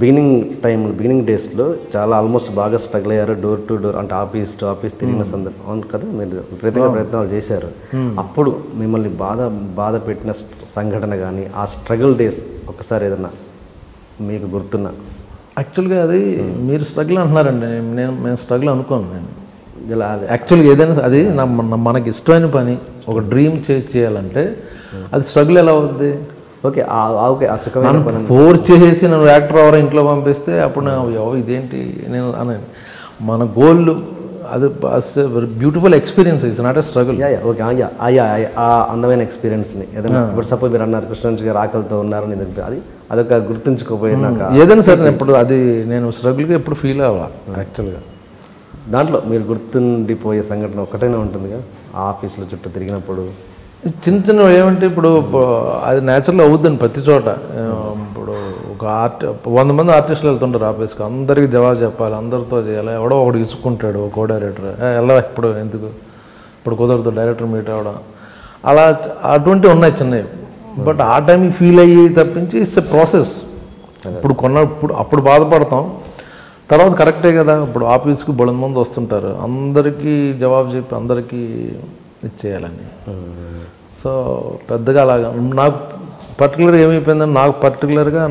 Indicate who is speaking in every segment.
Speaker 1: Beginning డేస్లో చాలా almost బాగా స్ట్రగుల్ అయ్యారు, డోర్ టు డోర్ అంటే ఆఫీస్ టు ఆఫీస్ తిరిగిన సందర్భం అవును కదా, మీరు ప్రయత్నాలు చేశారు. అప్పుడు మిమ్మల్ని బాధ పెట్టిన సంఘటన కానీ ఆ స్ట్రగుల్ డేస్ ఒకసారి ఏదన్నా మీకు గుర్తున్నా?
Speaker 2: యాక్చువల్గా అది మీరు స్ట్రగుల్ అంటున్నారండి, మేము స్ట్రగుల్ అనుకోను. నేను
Speaker 1: ఇలా అదే
Speaker 2: యాక్చువల్గా ఏదైనా అది మనకి ఇష్టమైన పని, ఒక డ్రీమ్ చేయాలంటే అది స్ట్రగుల్ ఎలా అవుద్ది?
Speaker 1: ఓకే ఓకే ఆ సుఖమైన పని
Speaker 2: ఫోర్స్ చేసేసి నన్ను యాక్టర్ ఎవరో ఇంట్లో పంపిస్తే అప్పుడు ఇదేంటి నేను అని మన గోల్ అది beautiful experience, it's not a struggle.
Speaker 1: Okay ఆ అందమైన ఎక్స్పీరియన్స్ని ఏదైనా ఇప్పుడు సపోజ్ మీరు అన్నారు కృష్ణవంశీ గారు ఆకలితో ఉన్నారని అది అదొక గుర్తుంచుకోపోయినాక
Speaker 2: ఏదైనా సరే ఇప్పుడు అది నేను స్ట్రగుల్గా ఎప్పుడు ఫీల్ అవ్వాలి. యాక్చువల్గా
Speaker 1: దాంట్లో మీరు గుర్తుండిపోయే సంఘటన ఒకటైనా ఉంటుందిగా, ఆ ఆఫీసులో చుట్టూ తిరిగినప్పుడు
Speaker 2: చిన్న ఏమంటే ఇప్పుడు అది న్యాచురల్ అవుద్దండి ప్రతి చోట. ఇప్పుడు ఒక 100 మంది ఆర్టిస్టులు వెళ్తుంటారు ఆఫీస్కి, అందరికీ జవాబు చెప్పాలి, అందరితో చేయాలి. ఎవడో ఒకటి ఇసుక్కుంటాడు కో డైరెక్టర్, ఎలా ఇప్పుడు ఎందుకు ఇప్పుడు కుదరదు డైరెక్టర్ మీట్ అవ్వడం, అలా అటువంటివి ఉన్నాయి చిన్నవి. బట్ ఆ టైంకి ఫీల్ అయ్యి తప్పించి ఇట్స్ ఎ ప్రాసెస్. అప్పుడు బాధపడతాం, తర్వాత కరెక్టే కదా. ఇప్పుడు ఆఫీస్కి బోలెడు మంది వస్తుంటారు, అందరికీ జవాబు చెప్పి అందరికీ ఇచ్చేయాలని. సో పెద్దగా అలాగా నాకు పర్టికులర్గా ఏమైపోయిందని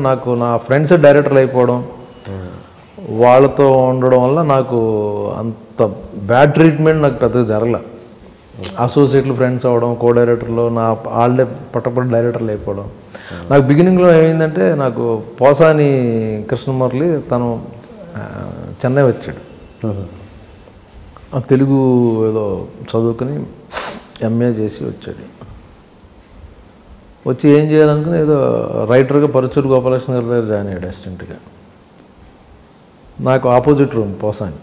Speaker 2: నాకు నా ఫ్రెండ్స్ డైరెక్టర్లు అయిపోవడం, వాళ్ళతో ఉండడం వల్ల నాకు అంత బ్యాడ్ ట్రీట్మెంట్ నాకు పెద్దగా జరగలే. అసోసియేట్లు ఫ్రెండ్స్ అవ్వడం, కో డైరెక్టర్లు నా వాళ్ళే పట్టపడి డైరెక్టర్లు అయిపోవడం. నాకు బిగినింగ్లో ఏమైందంటే నాకు పోసాని కృష్ణమురళి తను చెన్నై వచ్చాడు, తెలుగు ఏదో చదువుకుని ఎంఏ చేసి వచ్చాడు. వచ్చి ఏం చేయాలనుకుని ఏదో రైటర్గా పరుచూరు గోపాలకృష్ణ గారి దగ్గర జాయిన్ అయ్యాడు అసిస్టెంట్గా. నాకు ఆపోజిట్ రూమ్ పోసాని.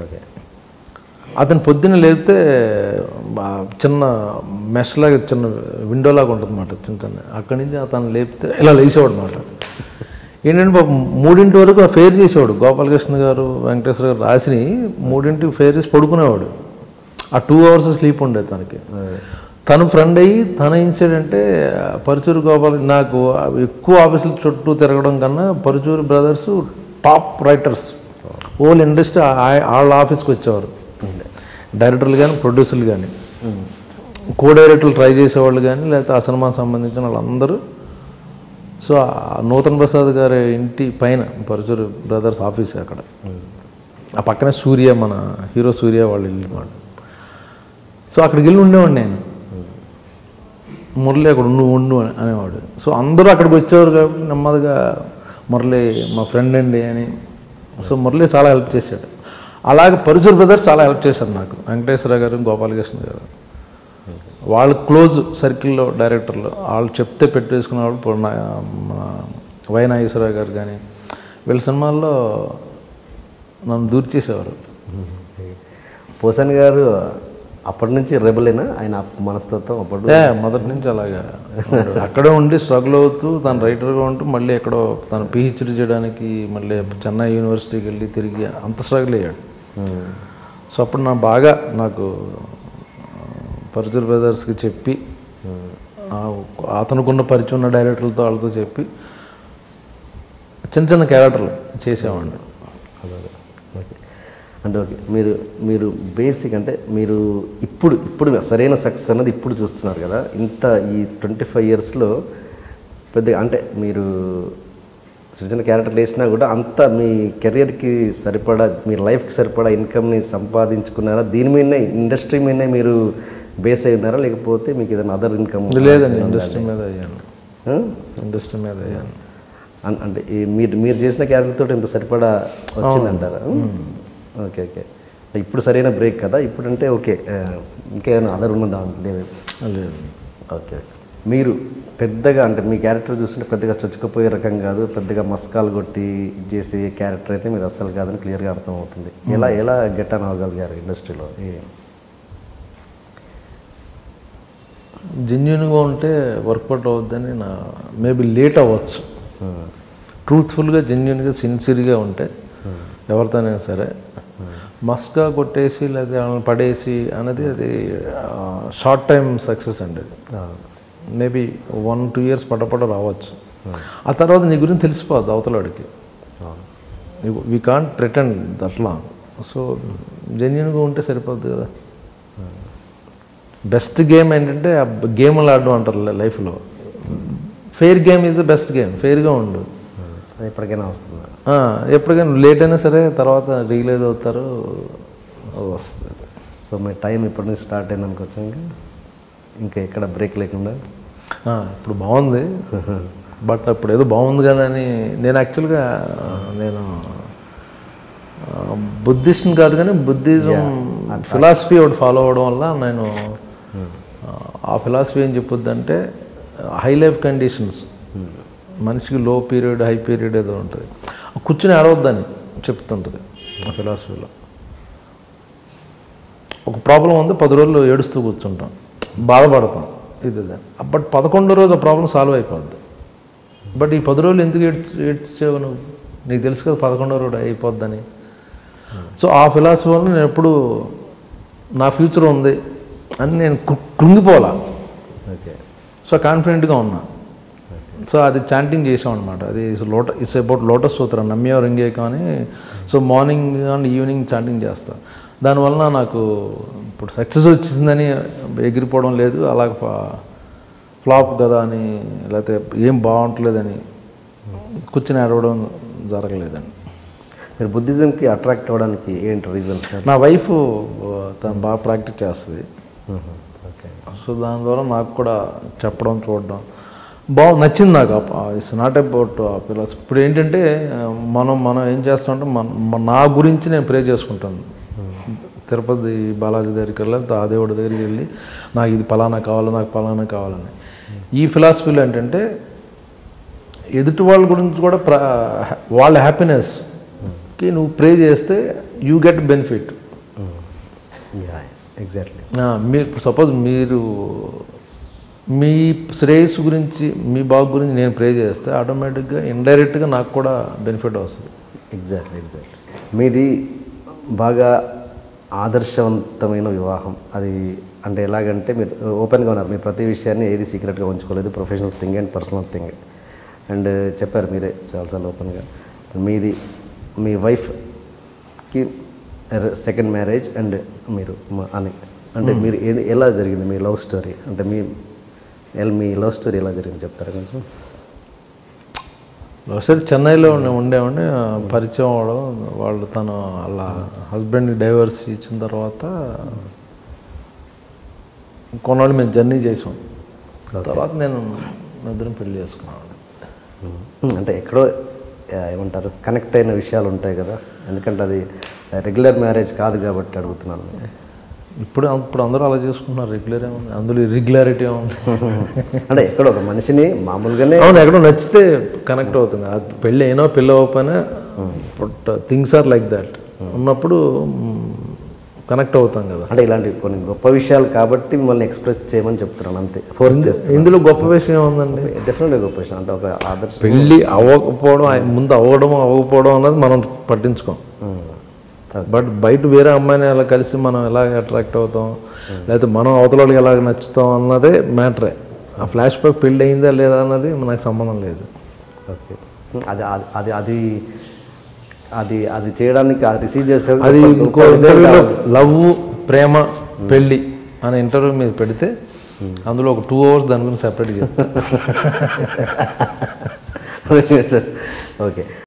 Speaker 1: ఓకే,
Speaker 2: అతను పొద్దున్న లేపితే చిన్న మెష్లాగా చిన్న విండోలాగా ఉంటుంది అన్నమాట, చిన్న అక్కడి నుంచి అతను లేపితే ఇలా లేచేవాడు అన్నమాట. ఏంటంటే పాపం 3 వరకు ఫేర్ చేసేవాడు. గోపాలకృష్ణ గారు వెంకటేశ్వర గారు రాసిని 3 ఫేర్ చేసి పడుకునేవాడు. ఆ 2 అవర్స్ స్లీప్ ఉండేది తనకి. తను ఫ్రెండ్ అయ్యి తన ఇన్సిడెంటే పరుచూరు నాకు ఎక్కువ ఆఫీసుల చుట్టూ తిరగడం కన్నా Paruchuru brothers top writers whole industry వాళ్ళ ఆఫీస్కి వచ్చేవారు. డైరెక్టర్లు కానీ ప్రొడ్యూసర్లు కానీ కో డైరెక్టర్లు ట్రై చేసేవాళ్ళు కానీ లేకపోతే ఆ సినిమాకి సంబంధించిన వాళ్ళందరూ. సో నూతన్ ప్రసాద్ గారి ఇంటి పైన పరుచూరు బ్రదర్స్ ఆఫీస్ అక్కడ, ఆ పక్కనే సూర్య మన హీరో సూర్య వాళ్ళు ఇల్లు మాట. సో అక్కడికి వెళ్ళి ఉండేవాడు నేను. మురళి అక్కడ ఉండు అనేవాడు. సో అందరూ అక్కడికి వచ్చేవారు కాబట్టి నెమ్మదిగా మురళి మా ఫ్రెండ్ అండి అని. సో మురళి చాలా హెల్ప్ చేశాడు. అలాగే పరుచూరు బ్రదర్స్ చాలా హెల్ప్ చేశారు నాకు. వెంకటేశ్వర గారు, గోపాలకృష్ణ గారు వాళ్ళు క్లోజ్ సర్కిల్లో డైరెక్టర్లు, వాళ్ళు చెప్తే పెట్టేసుకునేవాళ్ళు. ఇప్పుడు మన వై నాగేశ్వరరావు గారు కానీ వీళ్ళ సినిమాల్లో నన్ను దూరి చేసేవారు.
Speaker 1: పోసాని గారు అప్పటి నుంచి రెబలేనా ఆయన మనస్తత్వం? అప్పుడు
Speaker 2: మొదటి నుంచి అలాగా అక్కడే ఉండి స్ట్రగుల్ అవుతూ తను రైటర్గా ఉంటూ మళ్ళీ ఎక్కడో తను పిహెచ్డీ చేయడానికి మళ్ళీ చెన్నై యూనివర్సిటీకి వెళ్ళి తిరిగి అంత స్ట్రగుల్ అయ్యాడు. సో అప్పుడు నాకు పరుచూరు బ్రదర్స్కి చెప్పి అతనుకున్న పరిచయం ఉన్న డైరెక్టర్లతో వాళ్ళతో చెప్పి చిన్న క్యారెక్టర్లు చేసేవాడిని.
Speaker 1: అంటే ఓకే, మీరు బేసిక్ అంటే మీరు ఇప్పుడు సరైన సక్సెస్ అన్నది ఇప్పుడు చూస్తున్నారు కదా. ఇంత ఈ 25 ఇయర్స్లో పెద్దగా అంటే మీరు చిన్న క్యారెక్టర్లు వేసినా కూడా అంత మీ కెరియర్కి సరిపడా మీ లైఫ్కి సరిపడా ఇన్కమ్ని సంపాదించుకున్నారా? దీని మీదనే ఇండస్ట్రీ మీదనే మీరు బేస్ అయి ఉన్నారా, లేకపోతే మీకు ఏదైనా అదర్ ఇన్కమ్?
Speaker 2: లేదండి, ఇండస్ట్రీ మీద అయ్యాను.
Speaker 1: అంటే మీరు చేసిన క్యారెక్టర్ తోటి ఇంత సరిపడా వచ్చిందంటారా? ఓకే. ఇప్పుడు సరైన బ్రేక్ కదా ఇప్పుడు అంటే. ఓకే, ఇంకేమైనా అదర్ ఉన్నదా? లేదు. ఓకే. మీరు పెద్దగా అంటే మీ క్యారెక్టర్ చూస్తుంటే పెద్దగా చొచ్చుకుపోయే రకం కాదు, పెద్దగా మస్కాలు కొట్టి చేసే క్యారెక్టర్ అయితే మీరు అస్సలు కాదని క్లియర్గా అర్థమవుతుంది. ఎలా గెట్ ఆన్ అవ్వగలిగారు ఇండస్ట్రీలో?
Speaker 2: జెన్యూన్గా ఉంటే వర్కౌట్ అవుద్దని మేబీ లేట్ అవ్వచ్చు. ట్రూత్ఫుల్గా, జెన్యూన్గా, సిన్సియర్గా ఉంటే ఎవరితోనైనా సరే. మస్కా కొట్టేసి లేదా పడేసి అనేది అది షార్ట్ టైం సక్సెస్ అండి. అది మేబీ 1-2 ఇయర్స్ పడపడ రావచ్చు. ఆ తర్వాత నీ గురించి తెలిసిపోద్ది అవతలవాడికి. We can't pretend that long. So జెన్యున్గా ఉంటే సరిపోద్ది కదా. బెస్ట్ గేమ్ ఏంటంటే ఆ గేమ్లు ఆడడం అంటారు లైఫ్లో. Fair game is the best game. ఫెయిర్గా ఉండు,
Speaker 1: ఎప్పటికైనా వస్తుంది.
Speaker 2: ఎప్పటికైనా లేట్ అయినా సరే తర్వాత రియలైజ్ అవుతారు, వస్తుంది.
Speaker 1: సో మీ టైం ఇప్పటి నుంచి స్టార్ట్ అయినానికి వచ్చాక ఇంకా ఎక్కడ బ్రేక్ లేకుండా
Speaker 2: ఇప్పుడు బాగుంది. బట్ అప్పుడు ఏదో బాగుంది కదా అని నేను యాక్చువల్గా నేను బుద్ధిస్ట్ని కాదు కానీ బుద్ధిజం ఫిలాసఫీ ఒకటి ఫాలో అవ్వడం వల్ల నేను ఆ ఫిలాసఫీ ఏం చెప్పొద్దంటే హై లైఫ్ కండిషన్స్, మనిషికి లో పీరియడ్ హై పీరియడ్ ఏదో ఉంటుంది, కూర్చుని ఆడవద్దని చెప్తుంటుంది ఆ ఫిలాసఫీలో. ఒక ప్రాబ్లం ఉంది, 10 రోజులు ఏడుస్తూ కూర్చుంటాం, బాధపడతాం, ఇది బట్ 11వ రోజు ఆ ప్రాబ్లం సాల్వ్ అయిపోద్ది. బట్ ఈ 10 రోజులు ఎందుకు ఏడ్చావు నువ్వు, నీకు తెలుసు కదా 11వ రోజు అయిపోద్దని. సో ఆ ఫిలాసఫీ వల్ల నేను ఎప్పుడు నా ఫ్యూచర్ ఉంది అని నేను కృంగిపోలా.
Speaker 1: ఓకే.
Speaker 2: సో కాన్ఫిడెంట్గా ఉన్నా. సో అది చాంటింగ్ చేసాం అనమాట. అది ఇట్స్ అబౌట్ లోటస్ సూత్ర నమ్యో రింగే కానీ. So morning and evening chanting చేస్తా. దానివల్ల నాకు ఇప్పుడు సక్సెస్ వచ్చిందని ఎగిరిపోవడం లేదు, అలాగ ఫ్లాప్ కదా అని లేకపోతే ఏం బాగుంటలేదని కూర్చొని ఆడవడం జరగలేదండి.
Speaker 1: మీరు బుద్ధిజంకి అట్రాక్ట్ అవ్వడానికి ఏంటి రీజన్?
Speaker 2: నా వైఫ్ తను బాగా ప్రాక్టీస్ చేస్తుంది.
Speaker 1: ఓకే.
Speaker 2: సో దాని ద్వారా నాకు కూడా చెప్పడం చూడడం నచ్చింది నాకు. It's not about pillars. ఇప్పుడు ఏంటంటే మనం ఏం చేస్తామంటే నా గురించి నేను ప్రే చేసుకుంటాను. తిరుపతి బాలాజీ దగ్గరికి వెళ్ళి ఆ దేవుడి దగ్గరికి వెళ్ళి నాకు ఇది ఫలానా కావాలి, నాకు ఫలానా కావాలని. ఈ ఫిలాసఫీలో ఏంటంటే ఎదుటి వాళ్ళ గురించి కూడా వాళ్ళ హ్యాపీనెస్కి నువ్వు ప్రే చేస్తే యూ గెట్ బెనిఫిట్.
Speaker 1: ఎగ్జాక్ట్లీ.
Speaker 2: మీరు సపోజ్ మీరు మీ శ్రేయస్సు గురించి మీ బాగు గురించి నేను ప్రే చేస్తే ఆటోమేటిక్గా ఇండైరెక్ట్గా నాకు కూడా బెనిఫిట్ వస్తుంది.
Speaker 1: ఎగ్జాక్ట్లీ. మీది బాగా ఆదర్శవంతమైన వివాహం. అది అంటే ఎలాగంటే మీరు ఓపెన్గా ఉన్నారు, మీరు ప్రతి విషయాన్ని ఏది సీక్రెట్గా ఉంచుకోలేదు, professional thing and personal thing. And చెప్పారు మీరే చాలాసార్లు ఓపెన్గా. మీది మీ వైఫ్కి సెకండ్ మ్యారేజ్ అండ్ మీరు అని అంటే మీరు ఎలా జరిగింది మీ లవ్ స్టోరీ? అంటే మీ లవ్ స్టోరీ ఎలా జరిగింది చెప్తారా కొంచెం?
Speaker 2: ఒకసారి చెన్నైలో ఉండేవాడిని, పరిచయం అవడం, వాళ్ళు తను అలా హస్బెండ్ని డైవర్స్ ఇచ్చిన తర్వాత కొన్నాళ్ళు మేము జర్నీ చేసాం. తర్వాత నేను ఇద్దరం పెళ్లి చేసుకున్నాను.
Speaker 1: అంటే ఎక్కడో ఏమంటారు కనెక్ట్ అయిన విషయాలు ఉంటాయి కదా, ఎందుకంటే అది రెగ్యులర్ మ్యారేజ్ కాదు కాబట్టి అడుగుతున్నాను.
Speaker 2: ఇప్పుడు అందరూ అలా చేసుకుంటున్నారు. రెగ్యులర్ ఏముంది అందులో, ఇర్రెగ్యులారిటీ ఏముంది?
Speaker 1: అంటే ఎక్కడో ఒక మనిషిని మామూలుగానే
Speaker 2: అవును ఎక్కడో నచ్చితే కనెక్ట్ అవుతుంది. అది పెళ్ళి అయినా పెళ్ళి అవ్వకపోయినా but things are like that ఉన్నప్పుడు కనెక్ట్ అవుతాం కదా.
Speaker 1: అంటే ఇలాంటి కొన్ని గొప్ప విషయాలు కాబట్టి మిమ్మల్ని ఎక్స్ప్రెస్ చేయమని చెప్తున్నాను అంతే, ఫోర్స్ చేస్తాను.
Speaker 2: ఇందులో గొప్ప విషయం ఉందండి.
Speaker 1: డెఫినెట్గా గొప్ప విషయం. అంటే ఒక ఆదర్శం.
Speaker 2: పెళ్ళి అవ్వకపోవడం, ముందు అవ్వకపోవడం అన్నది మనం పట్టించుకోం. బట్ బయట వేరే అమ్మాయిని ఎలా కలిసి మనం ఎలా అట్రాక్ట్ అవుతాం, లేకపోతే మనం అవతల వాళ్ళకి ఎలా నచ్చుతాం అన్నదే మ్యాటరే. ఆ ఫ్లాష్ బ్యాక్ పెళ్ళి అయిందా లేదా అన్నది మనకు సంబంధం లేదు.
Speaker 1: ఓకే. అది అది అది అది అది చేయడానికి అది రిసీవ్ చేసే
Speaker 2: అది ఇంకో ఇంటర్వ్యూలో లవ్ ప్రేమ పెళ్ళి అనే ఇంటర్వ్యూ మీరు పెడితే అందులో ఒక 2 hours దాని గురించి సెపరేట్గా చెప్తాను.
Speaker 1: ఓకే.